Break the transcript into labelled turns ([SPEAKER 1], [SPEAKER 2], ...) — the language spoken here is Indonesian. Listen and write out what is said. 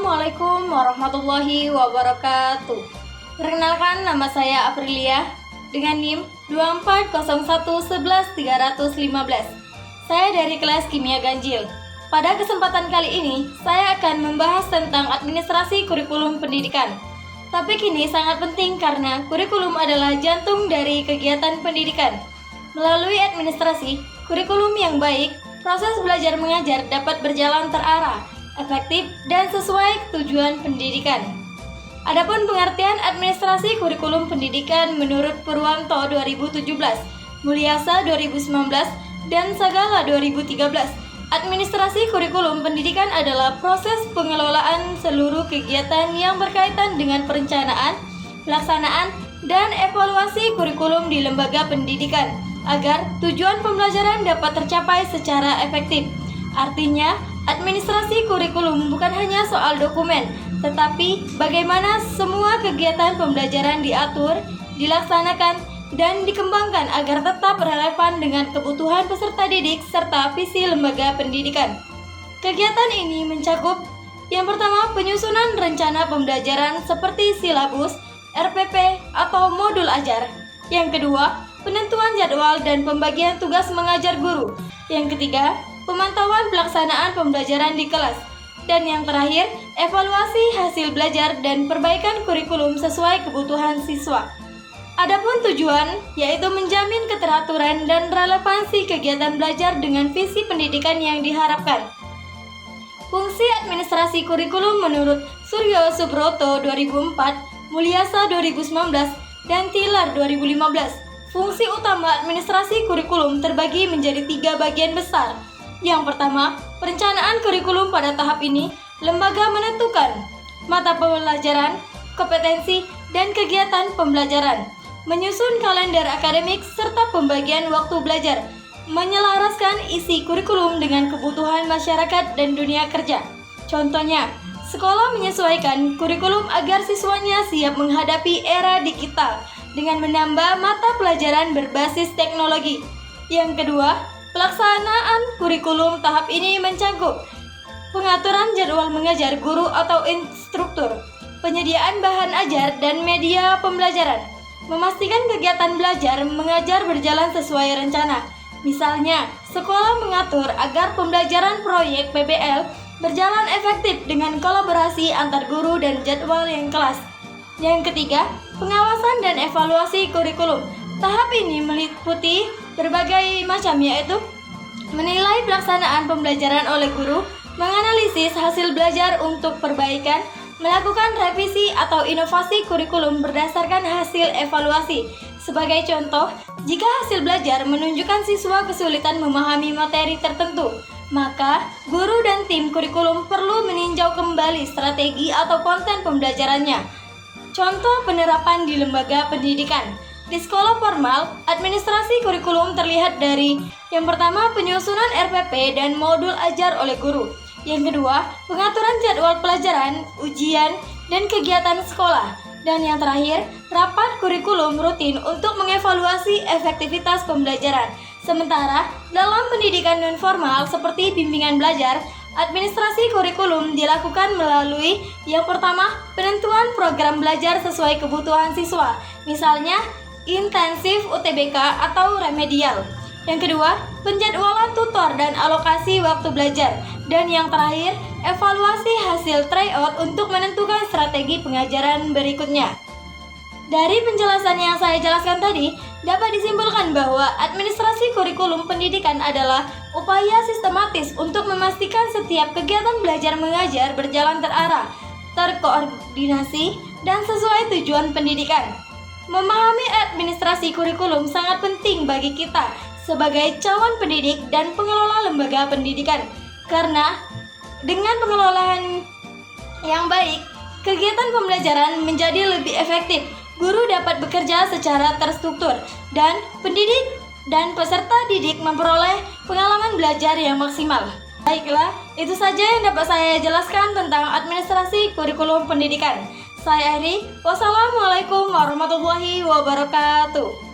[SPEAKER 1] Assalamualaikum warahmatullahi wabarakatuh. Perkenalkan, nama saya Aprilia dengan NIM 2401111315. Saya dari kelas Kimia Ganjil. Pada kesempatan kali ini, saya akan membahas tentang administrasi kurikulum pendidikan. Topik ini sangat penting karena kurikulum adalah jantung dari kegiatan pendidikan. Melalui administrasi kurikulum yang baik, proses belajar mengajar dapat berjalan terarah, efektif, dan sesuai tujuan pendidikan. Adapun pengertian administrasi kurikulum pendidikan menurut Purwanto 2017, Mulyasa 2019, dan Sagala 2013, administrasi kurikulum pendidikan adalah proses pengelolaan seluruh kegiatan yang berkaitan dengan perencanaan, pelaksanaan, dan evaluasi kurikulum di lembaga pendidikan agar tujuan pembelajaran dapat tercapai secara efektif. Artinya, administrasi kurikulum bukan hanya soal dokumen, tetapi bagaimana semua kegiatan pembelajaran diatur, dilaksanakan, dan dikembangkan agar tetap relevan dengan kebutuhan peserta didik serta visi lembaga pendidikan. Kegiatan ini mencakup yang pertama, penyusunan rencana pembelajaran seperti silabus, RPP, atau modul ajar. Yang kedua, penentuan jadwal dan pembagian tugas mengajar guru. Yang ketiga, pemantauan pelaksanaan pembelajaran di kelas. Dan yang terakhir, evaluasi hasil belajar dan perbaikan kurikulum sesuai kebutuhan siswa. Adapun tujuan, yaitu menjamin keteraturan dan relevansi kegiatan belajar dengan visi pendidikan yang diharapkan. Fungsi administrasi kurikulum menurut Suryo Subroto 2004, Mulyasa 2019, dan Tilar 2015. Fungsi utama administrasi kurikulum terbagi menjadi 3 bagian besar. Yang pertama, perencanaan kurikulum. Pada tahap ini, lembaga menentukan mata pelajaran, kompetensi, dan kegiatan pembelajaran, menyusun kalender akademik serta pembagian waktu belajar, menyelaraskan isi kurikulum dengan kebutuhan masyarakat dan dunia kerja. Contohnya, sekolah menyesuaikan kurikulum agar siswanya siap menghadapi era digital dengan menambah mata pelajaran berbasis teknologi. Yang kedua, pelaksanaan kurikulum tahap ini mencakup pengaturan jadwal mengajar guru atau instruktur, penyediaan bahan ajar dan media pembelajaran, memastikan kegiatan belajar mengajar berjalan sesuai rencana. Misalnya, sekolah mengatur agar pembelajaran proyek PBL berjalan efektif dengan kolaborasi antar guru dan jadwal yang kelas. Yang ketiga, pengawasan dan evaluasi kurikulum. Tahap ini meliputi berbagai macam, yaitu menilai pelaksanaan pembelajaran oleh guru, menganalisis hasil belajar untuk perbaikan, melakukan revisi atau inovasi kurikulum berdasarkan hasil evaluasi. Sebagai contoh, jika hasil belajar menunjukkan siswa kesulitan memahami materi tertentu, maka guru dan tim kurikulum perlu meninjau kembali strategi atau konten pembelajarannya. Contoh penerapan di lembaga pendidikan. Di sekolah formal, administrasi kurikulum terlihat dari yang pertama, penyusunan RPP dan modul ajar oleh guru. Yang kedua, pengaturan jadwal pelajaran, ujian, dan kegiatan sekolah. Dan yang terakhir, rapat kurikulum rutin untuk mengevaluasi efektivitas pembelajaran. Sementara, dalam pendidikan non-formal seperti bimbingan belajar, administrasi kurikulum dilakukan melalui yang pertama, penentuan program belajar sesuai kebutuhan siswa. Misalnya, intensif UTBK atau remedial. Yang kedua, penjadwalan tutor dan alokasi waktu belajar. Dan yang terakhir, evaluasi hasil tryout untuk menentukan strategi pengajaran berikutnya. Dari penjelasan yang saya jelaskan tadi, dapat disimpulkan bahwa administrasi kurikulum pendidikan adalah upaya sistematis untuk memastikan setiap kegiatan belajar mengajar berjalan terarah, terkoordinasi, dan sesuai tujuan pendidikan. Memahami administrasi kurikulum sangat penting bagi kita sebagai calon pendidik dan pengelola lembaga pendidikan, karena dengan pengelolaan yang baik, kegiatan pembelajaran menjadi lebih efektif, guru dapat bekerja secara terstruktur, dan pendidik dan peserta didik memperoleh pengalaman belajar yang maksimal. Baiklah, itu saja yang dapat saya jelaskan tentang administrasi kurikulum pendidikan. Saya Eri, wassalamualaikum warahmatullahi wabarakatuh.